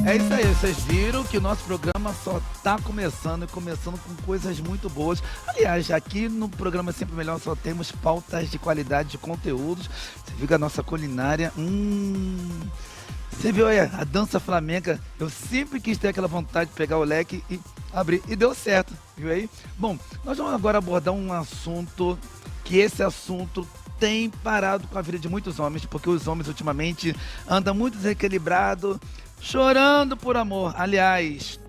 É isso aí, vocês viram que o nosso programa só tá começando e começando com coisas muito boas. Aliás, aqui no programa Sempre Melhor só temos pautas de qualidade de conteúdos. Você viu que a nossa culinária, você viu aí a dança flamenca? Eu sempre quis ter aquela vontade de pegar o leque e abrir, e deu certo, viu aí? Bom, nós vamos agora abordar um assunto, que esse assunto tem parado com a vida de muitos homens, porque os homens ultimamente andam muito desequilibrados, chorando por amor. Aliás,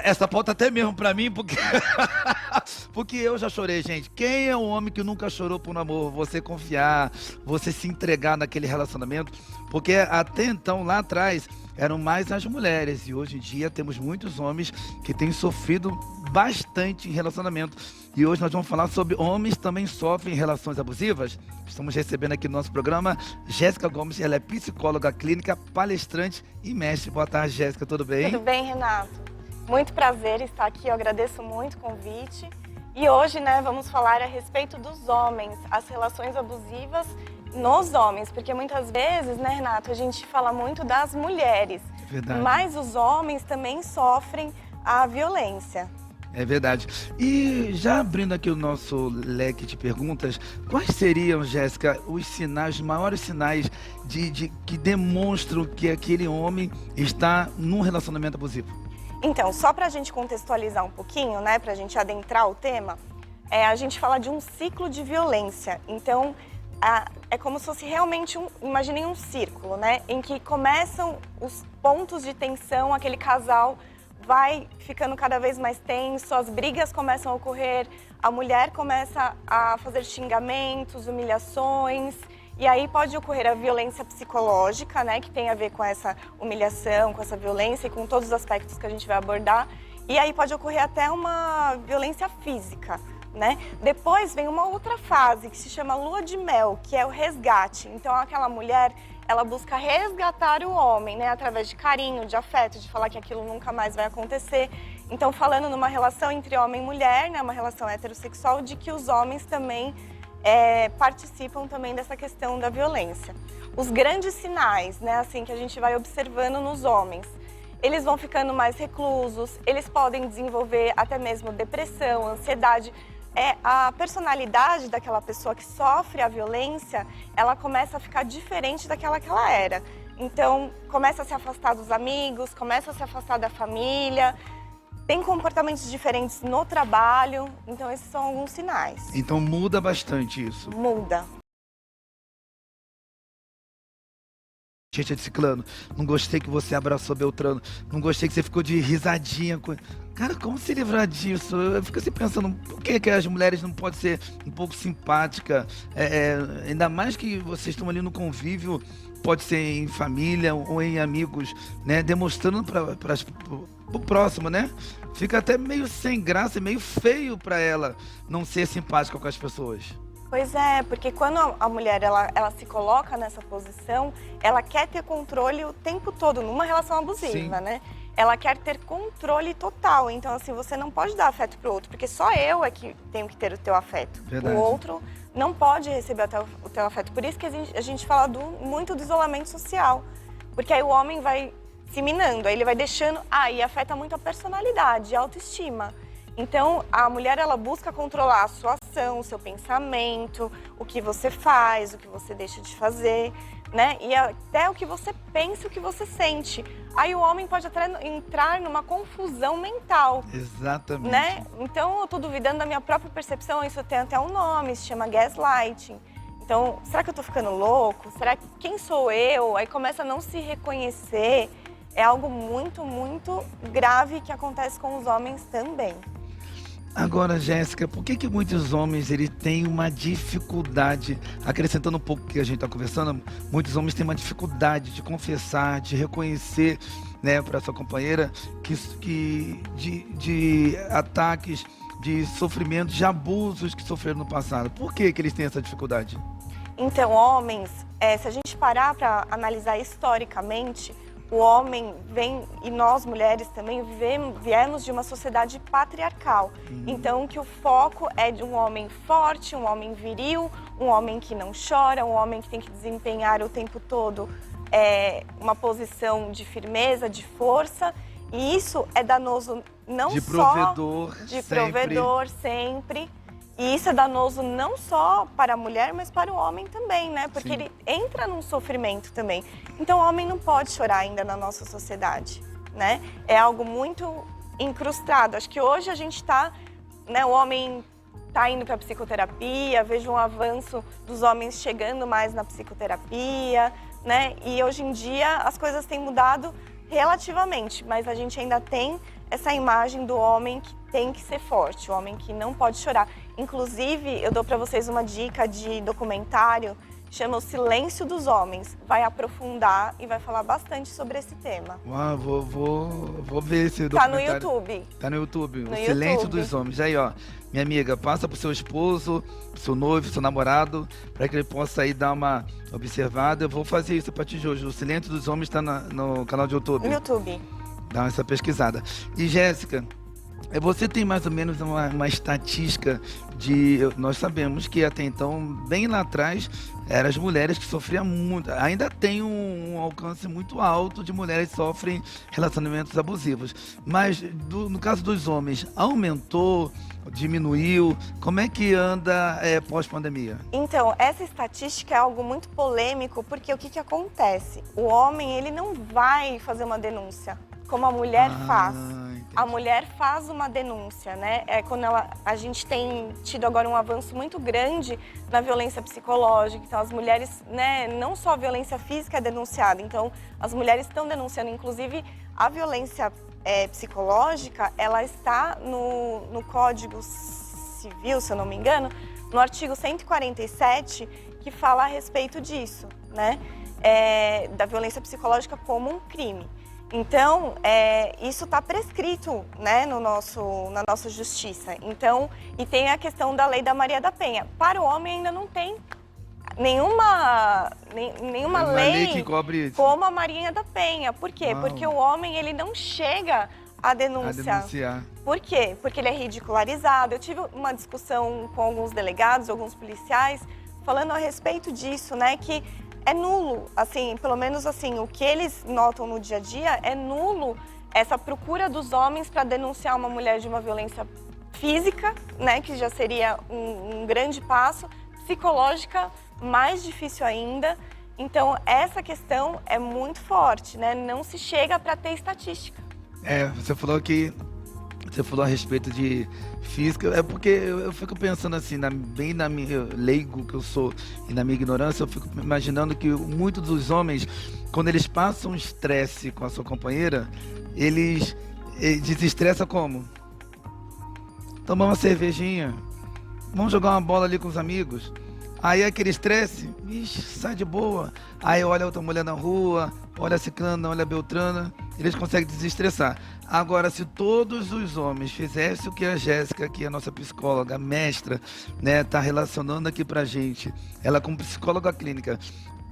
essa pauta até mesmo pra mim, porque porque eu já chorei, gente. Quem é o homem que nunca chorou por um amor? Você confiar, você se entregar naquele relacionamento, porque até então, lá atrás, eram mais as mulheres, e hoje em dia temos muitos homens que têm sofrido bastante em relacionamento. E hoje nós vamos falar sobre homens também sofrem relações abusivas. Estamos recebendo aqui no nosso programa Jéssica Gomes, ela é psicóloga clínica, palestrante e mestre. Boa tarde, Jéssica, tudo bem? Tudo bem, Renato? Muito prazer estar aqui, eu agradeço muito o convite. E hoje, vamos falar a respeito dos homens, as relações abusivas nos homens, porque muitas vezes, Renato, a gente fala muito das mulheres, Verdade. Mas os homens também sofrem a violência. É verdade. E já abrindo aqui o nosso leque de perguntas, quais seriam, Jéssica, os sinais, os maiores sinais que demonstram que aquele homem está num relacionamento abusivo? Então, só para a gente contextualizar um pouquinho, para a gente adentrar o tema, a gente fala de um ciclo de violência. Então, é como se fosse realmente imaginem um círculo, em que começam os pontos de tensão, aquele casal vai ficando cada vez mais tenso, as brigas começam a ocorrer, a mulher começa a fazer xingamentos, humilhações, e aí pode ocorrer a violência psicológica, que tem a ver com essa humilhação, com essa violência e com todos os aspectos que a gente vai abordar, e aí pode ocorrer até uma violência física. Depois vem uma outra fase que se chama lua de mel, que é o resgate. Então aquela mulher, ela busca resgatar o homem, através de carinho, de afeto, de falar que aquilo nunca mais vai acontecer. Então falando numa relação entre homem e mulher, uma relação heterossexual, de que os homens também participam também dessa questão da violência. Os grandes sinais, assim, que a gente vai observando nos homens, eles vão ficando mais reclusos, eles podem desenvolver até mesmo depressão, ansiedade. A personalidade daquela pessoa que sofre a violência, ela começa a ficar diferente daquela que ela era. Então, começa a se afastar dos amigos, começa a se afastar da família, tem comportamentos diferentes no trabalho. Então, esses são alguns sinais. Então, muda bastante isso. Muda. Gente, Ciclano, não gostei que você abraçou Beltrano, não gostei que você ficou de risadinha. Cara, como se livrar disso? Eu fico assim pensando, por que as mulheres não podem ser um pouco simpáticas? Ainda mais que vocês estão ali no convívio, pode ser em família ou em amigos, demonstrando para o próximo, Fica até meio sem graça, meio feio para ela não ser simpática com as pessoas. Pois é, porque quando a mulher ela se coloca nessa posição, ela quer ter controle o tempo todo numa relação abusiva, Ela quer ter controle total. Então, assim, você não pode dar afeto pro outro, porque só eu é que tenho que ter o teu afeto. Verdade. O outro não pode receber o teu afeto. Por isso que a gente fala muito do isolamento social. Porque aí o homem vai se minando, aí ele vai deixando... e afeta muito a personalidade, a autoestima. Então, a mulher, ela busca controlar a sua ação, o seu pensamento, o que você faz, o que você deixa de fazer, E até o que você pensa, o que você sente. Aí o homem pode até entrar numa confusão mental. Exatamente. Então, eu tô duvidando da minha própria percepção, isso tem até um nome, se chama gaslighting. Então, será que eu tô ficando louco? Será que quem sou eu? Aí começa a não se reconhecer. É algo muito, muito grave que acontece com os homens também. Agora, Jéssica, por que muitos homens têm uma dificuldade, acrescentando um pouco que a gente está conversando, muitos homens têm uma dificuldade de confessar, de reconhecer, para sua companheira, de ataques, de sofrimentos, de abusos que sofreram no passado. Por que eles têm essa dificuldade? Então, homens, se a gente parar para analisar historicamente, o homem vem, e nós mulheres também, viemos de uma sociedade patriarcal. Então, que o foco é de um homem forte, um homem viril, um homem que não chora, um homem que tem que desempenhar o tempo todo uma posição de firmeza, de força, e isso é danoso não De só provedor, de sempre. provedor sempre. E isso é danoso não só para a mulher, mas para o homem também, né? Porque Sim. ele entra num sofrimento também. Então, o homem não pode chorar ainda na nossa sociedade, né? É algo muito incrustado. Acho que hoje a gente está, né? O homem está indo para a psicoterapia, vejo um avanço dos homens chegando mais na psicoterapia, né? E hoje em dia as coisas têm mudado relativamente, mas a gente ainda tem essa imagem do homem que tem que ser forte, o homem que não pode chorar. Inclusive, eu dou para vocês uma dica de documentário, chama O Silêncio dos Homens. Vai aprofundar e vai falar bastante sobre esse tema. Uau, vou ver esse Tá no documentário. YouTube. Tá no YouTube. No O Silêncio YouTube. dos Homens. Aí, ó. Minha amiga, passa pro seu esposo, pro seu noivo, pro seu namorado, para que ele possa aí dar uma observada. Eu vou fazer isso a partir de hoje. O Silêncio dos Homens tá no canal de YouTube. No YouTube. Dá essa pesquisada. E, Jéssica, você tem mais ou menos uma estatística de... Nós sabemos que até então, bem lá atrás, eram as mulheres que sofriam muito. Ainda tem um alcance muito alto de mulheres que sofrem relacionamentos abusivos. Mas, no caso dos homens, aumentou, diminuiu? Como é que anda pós-pandemia? Então, essa estatística é algo muito polêmico, porque o que acontece? O homem, ele não vai fazer uma denúncia, como a mulher faz. Entendi. A mulher faz uma denúncia, né? É quando a gente tem tido agora um avanço muito grande na violência psicológica. Então, as mulheres, né, não só a violência física é denunciada, então as mulheres estão denunciando, inclusive a violência psicológica, ela está no Código Civil, se eu não me engano, no artigo 147, que fala a respeito disso, né? Da violência psicológica como um crime. Então, isso está prescrito, né, na nossa justiça. Então, e tem a questão da lei da Maria da Penha. Para o homem ainda não tem nenhuma lei que cobre isso. como a Maria da Penha. Por quê? Uau. Porque o homem ele não chega a denunciar. Por quê? Porque ele é ridicularizado. Eu tive uma discussão com alguns delegados, alguns policiais, falando a respeito disso, né, que é nulo, assim, pelo menos assim, o que eles notam no dia a dia é nulo essa procura dos homens para denunciar uma mulher de uma violência física, né, que já seria um grande passo, psicológica, mais difícil ainda. Então, essa questão é muito forte, né, não se chega para ter estatística. Você falou a respeito de física, é porque eu fico pensando assim, bem na minha leigo que eu sou e na minha ignorância, eu fico imaginando que muitos dos homens, quando eles passam estresse com a sua companheira, eles desestressam como? Tomar uma cervejinha, vamos jogar uma bola ali com os amigos. Aí aquele estresse, sai de boa. Aí olha outra mulher na rua, olha a ciclana, olha a beltrana, eles conseguem desestressar. Agora, se todos os homens fizessem o que a Jéssica, que é a nossa psicóloga, mestra, né, tá relacionando aqui pra gente, ela como psicóloga clínica,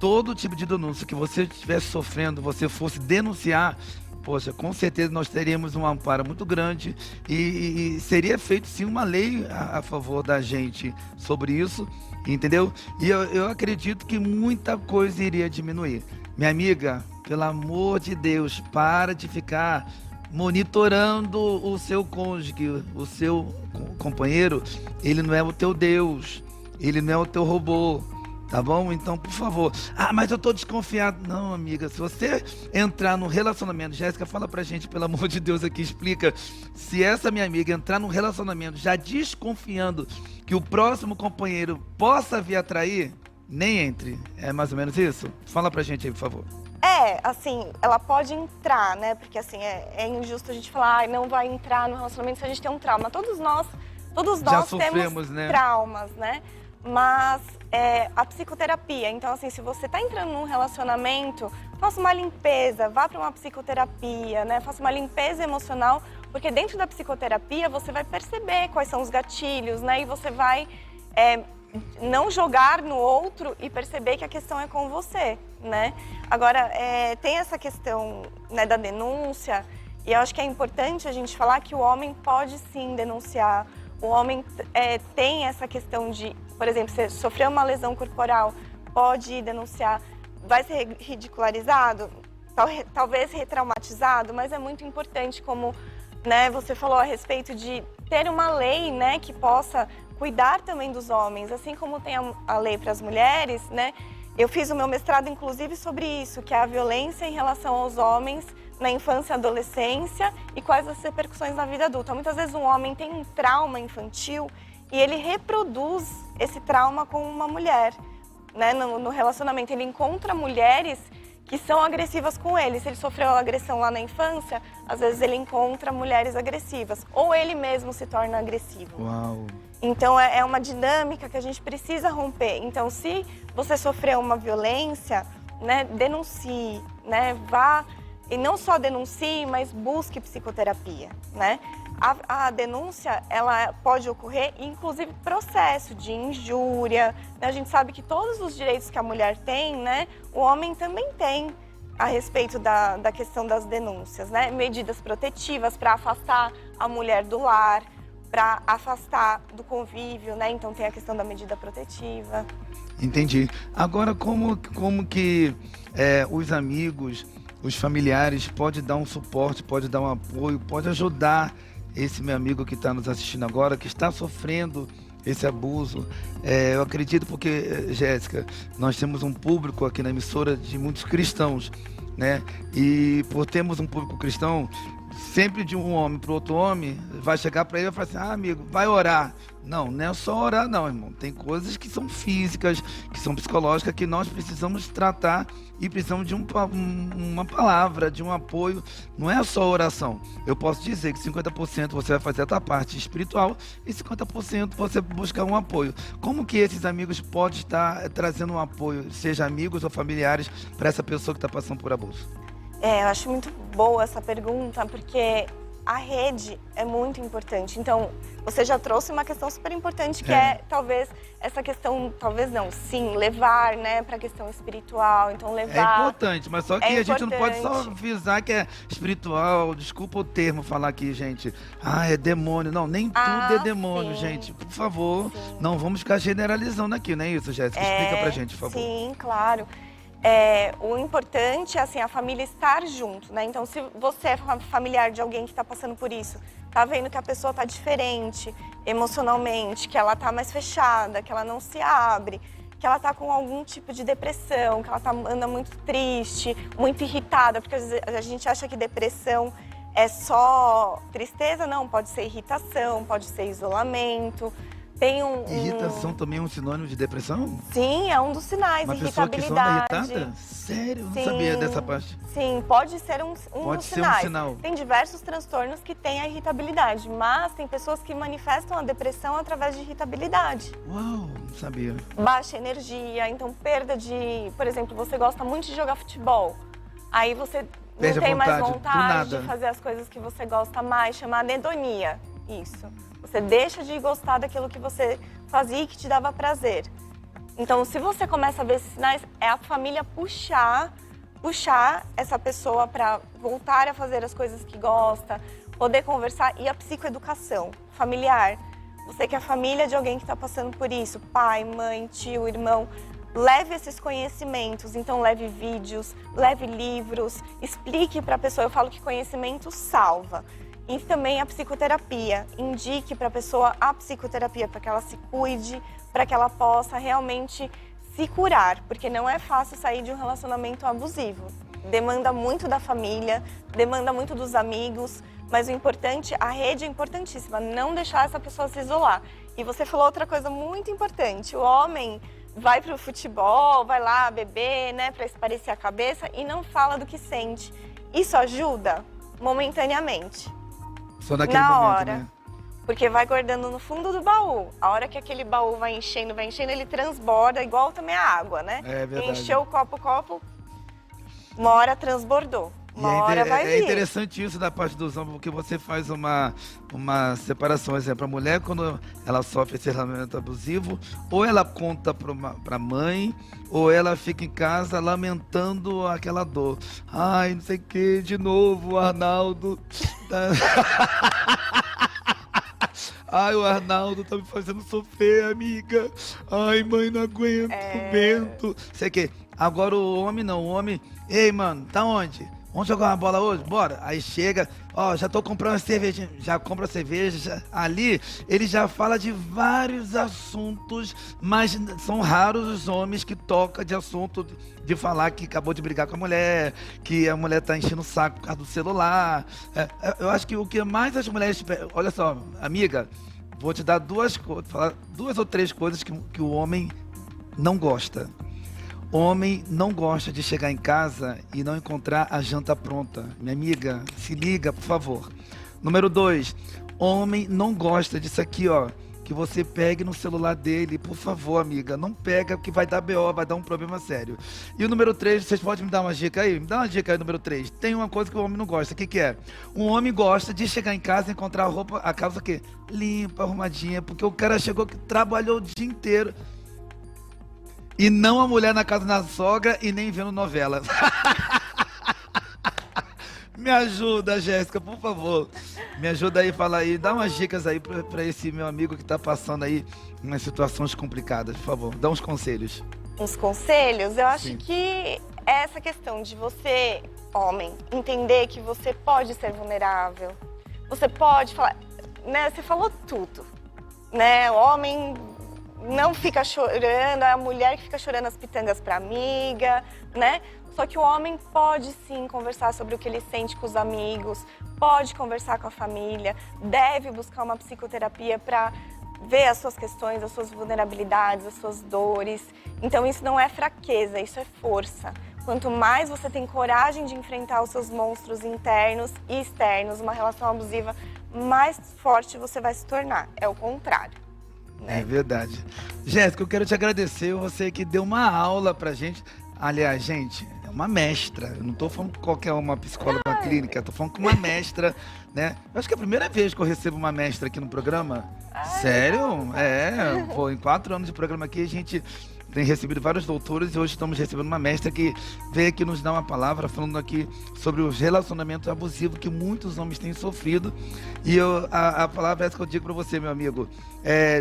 todo tipo de denúncia que você estivesse sofrendo, você fosse denunciar, poxa, com certeza nós teríamos um amparo muito grande e seria feito sim uma lei a favor da gente sobre isso, entendeu? E eu acredito que muita coisa iria diminuir. Minha amiga, pelo amor de Deus, para de ficar monitorando o seu cônjuge, o seu companheiro. Ele não é o teu Deus, ele não é o teu robô. Tá bom? Então, por favor. Mas eu tô desconfiado. Não, amiga, se você entrar no relacionamento, Jéssica, fala pra gente, pelo amor de Deus, aqui, explica. Se essa minha amiga entrar num relacionamento já desconfiando que o próximo companheiro possa vir a trair, nem entre. É mais ou menos isso? Fala pra gente aí, por favor. Assim, ela pode entrar, né? Porque, assim, é injusto a gente falar, não vai entrar no relacionamento se a gente tem um trauma. Todos nós já sofremos, temos né? Traumas, né? Mas a psicoterapia, então assim, se você está entrando num relacionamento, faça uma limpeza, vá para uma psicoterapia, né? Faça uma limpeza emocional, porque dentro da psicoterapia você vai perceber quais são os gatilhos, né? E você vai não jogar no outro e perceber que a questão é com você, né? Agora, tem essa questão, né, da denúncia, e eu acho que é importante a gente falar que o homem pode sim denunciar. O homem tem essa questão de, por exemplo, você sofreu uma lesão corporal, pode denunciar. vai ser ridicularizado, talvez retraumatizado, mas é muito importante, como, né, você falou a respeito de ter uma lei, né, que possa cuidar também dos homens, assim como tem a lei para as mulheres, né? Eu fiz o meu mestrado, inclusive, sobre isso, que é a violência em relação aos homens na infância e adolescência e quais as repercussões na vida adulta. Muitas vezes um homem tem um trauma infantil e ele reproduz esse trauma com uma mulher, né? No relacionamento, ele encontra mulheres que são agressivas com ele. Se ele sofreu agressão lá na infância, às vezes ele encontra mulheres agressivas, ou ele mesmo se torna agressivo. Uau! Então é uma dinâmica que a gente precisa romper. Então, se você sofreu uma violência, né, denuncie, né, vá, e não só denuncie, mas busque psicoterapia, né? A denúncia, ela pode ocorrer, inclusive processo de injúria, né? A gente sabe que todos os direitos que a mulher tem, né, o homem também tem a respeito da questão das denúncias, né? Medidas protetivas para afastar a mulher do lar, para afastar do convívio, né? Então tem a questão da medida protetiva. Entendi. Agora, como que os amigos, os familiares podem dar um suporte, podem dar um apoio, pode ajudar esse meu amigo que está nos assistindo agora, que está sofrendo esse abuso? Eu acredito porque, Jéssica, nós temos um público aqui na emissora de muitos cristãos, né? E por termos um público cristão, sempre de um homem para outro homem, vai chegar para ele e vai falar assim: amigo, vai orar. Não, não é só orar não, irmão. Tem coisas que são físicas, que são psicológicas, que nós precisamos tratar e precisamos de uma palavra, de um apoio. Não é só oração. Eu posso dizer que 50% você vai fazer a tua parte espiritual e 50% você buscar um apoio. Como que esses amigos podem estar trazendo um apoio, seja amigos ou familiares, para essa pessoa que está passando por abuso? Eu acho muito boa essa pergunta, porque a rede é muito importante. Então, você já trouxe uma questão super importante, que é talvez essa questão, talvez não, sim, levar, né, para a questão espiritual. Então, levar... É importante, mas só que a gente não pode só avisar que é espiritual. Desculpa o termo falar aqui, gente. É demônio. Não, nem tudo é demônio, sim, gente. Por favor, sim, não vamos ficar generalizando aqui, não é isso, Jéssica? Explica pra gente, por favor. Sim, claro. O importante é, assim, a família estar junto, né? Então, se você é familiar de alguém que está passando por isso, tá vendo que a pessoa tá diferente emocionalmente, que ela tá mais fechada, que ela não se abre, que ela tá com algum tipo de depressão, que ela anda muito triste, muito irritada, porque às vezes a gente acha que depressão é só tristeza, não, pode ser irritação, pode ser isolamento. Irritação também é um sinônimo de depressão? Sim, é um dos sinais, uma irritabilidade. Uma pessoa que anda irritada? Sério? Eu não sim, sabia dessa parte. Sim, pode ser um pode dos ser sinais. Um sinal. Tem diversos transtornos que têm a irritabilidade, mas tem pessoas que manifestam a depressão através de irritabilidade. Uau, não sabia. Baixa energia, então perda de... Por exemplo, você gosta muito de jogar futebol, aí você não tem mais vontade de fazer as coisas que você gosta mais, chama anedonia, isso. Você deixa de gostar daquilo que você fazia e que te dava prazer. Então, se você começa a ver esses sinais, é a família puxar essa pessoa para voltar a fazer as coisas que gosta, poder conversar. E a psicoeducação familiar. Você que é a família de alguém que está passando por isso, pai, mãe, tio, irmão, leve esses conhecimentos. Então, leve vídeos, leve livros, explique para a pessoa. Eu falo que conhecimento salva. E também a psicoterapia. Indique para a pessoa a psicoterapia, para que ela se cuide, para que ela possa realmente se curar. Porque não é fácil sair de um relacionamento abusivo. Demanda muito da família, demanda muito dos amigos, mas o importante, a rede é importantíssima, não deixar essa pessoa se isolar. E você falou outra coisa muito importante, o homem vai para o futebol, vai lá beber, né, para espairecer a cabeça e não fala do que sente. Isso ajuda momentaneamente. Só naquele na momento, hora, né? Porque vai guardando no fundo do baú. A hora que aquele baú vai enchendo, ele transborda, igual também a água, né? É verdade. Encheu o copo, uma hora transbordou. Uma hora vai vir. É interessante isso da parte dos homens, porque você faz uma separação. Por exemplo, a mulher, quando ela sofre esse relacionamento abusivo, ou ela conta pra mãe, ou ela fica em casa lamentando aquela dor. Ai, não sei o que, de novo, o Arnaldo. Ai, o Arnaldo tá me fazendo sofrer, amiga. Ai, mãe, não aguento, vento. Sei que. Agora o homem não, o homem. Ei, mano, tá onde? Vamos jogar uma bola hoje? Bora. Aí chega, ó, já tô comprando uma cerveja. Já compra cerveja. Ali, ele já fala de vários assuntos, mas são raros os homens que tocam de assunto de falar que acabou de brigar com a mulher, que a mulher tá enchendo o saco por causa do celular. Eu acho que o que mais as mulheres... Olha só, amiga, vou te dar falar duas ou três coisas que o homem não gosta. Homem não gosta de chegar em casa e não encontrar a janta pronta. Minha amiga, se liga, por favor. Número 2, homem não gosta disso aqui, ó. Que você pegue no celular dele, por favor, amiga. Não pega, porque vai dar BO, vai dar um problema sério. E o número 3, vocês podem me dar uma dica aí? Me dá uma dica aí, número 3. Tem uma coisa que o homem não gosta, o que que é? Um homem gosta de chegar em casa e encontrar a roupa, a calça o quê? Limpa, arrumadinha, porque o cara chegou que trabalhou o dia inteiro. E não a mulher na casa da sogra e nem vendo novela. Me ajuda, Jéssica, por favor. Me ajuda aí, fala aí, dá umas dicas aí pra esse meu amigo que tá passando aí umas situações complicadas, por favor. Dá uns conselhos. Uns conselhos? Eu acho Sim. que essa questão de você, homem, entender que você pode ser vulnerável. Você pode falar, né? Você falou tudo, né? O homem não fica chorando, é a mulher que fica chorando as pitangas pra amiga, né? Só que o homem pode sim conversar sobre o que ele sente com os amigos, pode conversar com a família, deve buscar uma psicoterapia para ver as suas questões, as suas vulnerabilidades, as suas dores. Então isso não é fraqueza, isso é força. Quanto mais você tem coragem de enfrentar os seus monstros internos e externos, uma relação abusiva, mais forte você vai se tornar. É o contrário. É verdade. Jéssica, eu quero te agradecer, você que deu uma aula pra gente. Aliás, gente, é uma mestra. Eu não tô falando com qualquer uma psicóloga clínica, eu tô falando com uma mestra, né? Eu acho que é a primeira vez que eu recebo uma mestra aqui no programa. Sério? Pô, em 4 anos de programa aqui, a gente tem recebido vários doutores e hoje estamos recebendo uma mestra que veio aqui nos dar uma palavra falando aqui sobre os relacionamentos abusivos que muitos homens têm sofrido. E a palavra é essa que eu digo para você, meu amigo.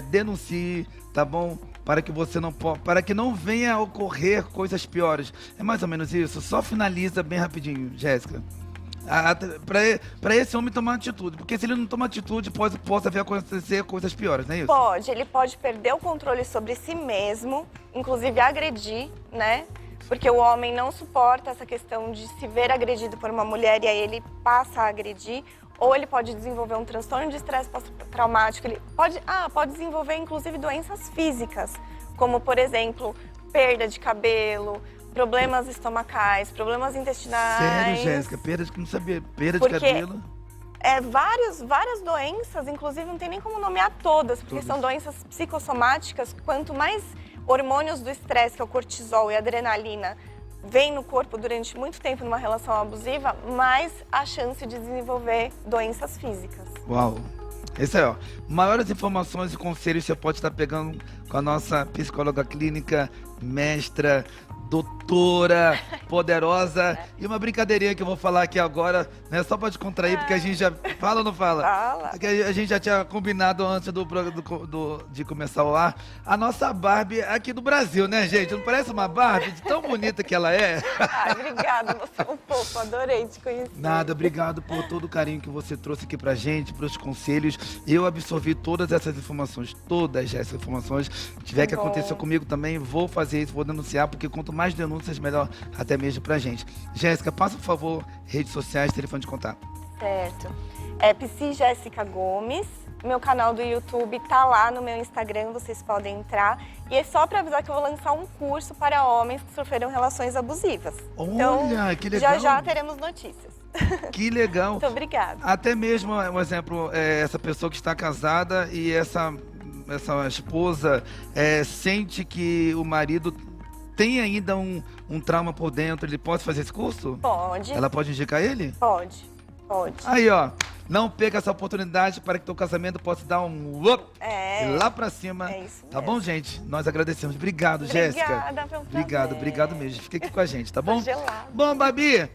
Denuncie, tá bom? Para que não venha a ocorrer coisas piores. É mais ou menos isso. Só finaliza bem rapidinho, Jéssica. Para esse homem tomar atitude, porque se ele não tomar atitude, pode vir a acontecer coisas piores, não é isso? Pode, ele pode perder o controle sobre si mesmo, inclusive agredir, né? Porque o homem não suporta essa questão de se ver agredido por uma mulher e aí ele passa a agredir, ou ele pode desenvolver um transtorno de estresse pós-traumático, ele pode desenvolver inclusive doenças físicas, como por exemplo, perda de cabelo, problemas estomacais, problemas intestinais. Sério, Jéssica? Não sabia. Perda de cabelo? Várias doenças, inclusive não tem nem como nomear todas, porque são doenças psicossomáticas. Quanto mais hormônios do estresse, que é o cortisol e a adrenalina, vem no corpo durante muito tempo numa relação abusiva, mais a chance de desenvolver doenças físicas. Uau! Esse ó. Maiores informações e conselhos você pode estar pegando com a nossa psicóloga clínica, mestra, doutora, poderosa. E uma brincadeirinha que eu vou falar aqui agora, né? Só pra descontrair, porque a gente já... Fala ou não fala? Fala. Porque a gente já tinha combinado antes de começar o ar. A nossa Barbie aqui do Brasil, né, gente? Não parece uma Barbie? De tão bonita que ela é. Obrigada, você é um fofo, adorei te conhecer. Nada, obrigado por todo o carinho que você trouxe aqui pra gente, pelos conselhos. Eu absorvi todas essas informações, todas essas informações. Se tiver que acontecer comigo também, vou fazer isso, vou denunciar, porque quanto mais denúncias, melhor até mesmo pra gente. Jéssica, passa, por favor, redes sociais, telefone de contato. Certo. É Psi Jéssica Gomes. Meu canal do YouTube tá lá no meu Instagram, vocês podem entrar. E é só para avisar que eu vou lançar um curso para homens que sofreram relações abusivas. Olha, então, que legal. Já teremos notícias. Que legal. Muito obrigada. Até mesmo, um exemplo, essa pessoa que está casada e essa esposa sente que o marido tem ainda um trauma por dentro, ele pode fazer esse curso? Pode. Ela pode indicar ele? Pode. Aí, ó, não perca essa oportunidade para que teu casamento possa dar um lá pra cima. É isso mesmo. Tá bom, gente? Nós agradecemos. Obrigado, Jéssica. Obrigada, foi um prazer. Obrigado mesmo. Fica aqui com a gente, tá bom? Tô gelada. Bom, Babi,